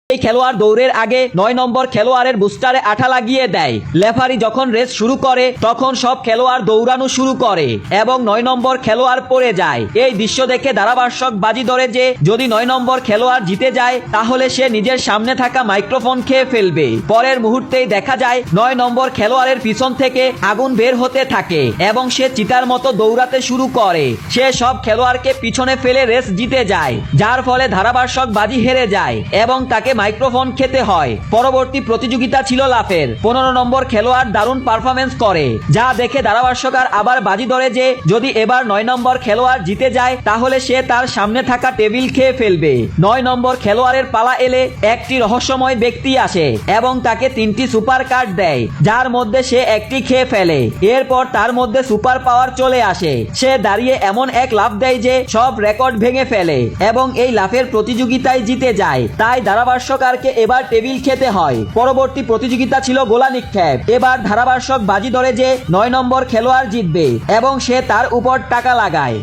এই খেলোয়াড় দৌড়ের আগে ৯ নম্বর খেলোয়াড়ের বুস্টারে আঠা লাগিয়ে দেয়। রেফারি যখন রেস শুরু করে তখন সব খেলোয়াড় দৌড়ানো শুরু করে এবং ৯ নম্বর খেলোয়াড় পড়ে যায়। এই দৃশ্য দেখে ধারাভাষ্যক বাজি ধরে যে যদি ৯ নম্বর খেলোয়াড় জিতে যায় তাহলে সে নিজের সামনে থাকা মাইক্রোফোন খেয়ে ফেলবে। পরের মুহূর্তেই দেখা যায় ৯ নম্বর খেলোয়াড়ের পিছন থেকে আগুন বের হতে থাকে এবং সে চিতার মতো দৌড়াতে শুরু করে। সে সব খেলোয়াড়কে পিছনে ফেলে রেস জিতে যায়, যার ফলে ধারাভাষ্যক বাজি হেরে যায় এবং তাকে মাইক্রোফোন খেতে হয়। পরবর্তী প্রতিযোগিতা ছিল লাফের। ১৫ নম্বর খেলোয়াড় দারুণ পারফরমেন্স করে, যা দেখে ধারাভাষ্যকার আবার বাজি ধরে যে যদি এবার ৯ নম্বর খেলোয়াড় জিতে যায় তাহলে সে তার সামনে থাকা টেবিল খেয়ে ফেলবে। ৯ নম্বর খেলোয়াড়ের পালা এলে একটি রহস্যময় ব্যক্তি আসে এবং তাকে ৩টি সুপার কার্ড দেয়, যার মধ্যে সে একটি খেয়ে ফেলে। এরপর তার মধ্যে সুপার পাওয়ার চলে আসে। সে দাঁড়িয়ে এমন এক লাফ দেয় যে সব রেকর্ড ভেঙে ফেলে এবং এই লাফের প্রতিযোগিতায় জিতে যায়। তাই ধারাভাষ্যকারকে এবার টেবিল খেতে হয়। পরবর্তী প্রতিযোগিতা ছিল গোলা নিক্ষেপ। এবার ধারাভাষ্যক বাজি ধরে যে ৯ নম্বর খেলোয়াড় জিতবে এবং সে তার উপর টাকা লাগায়।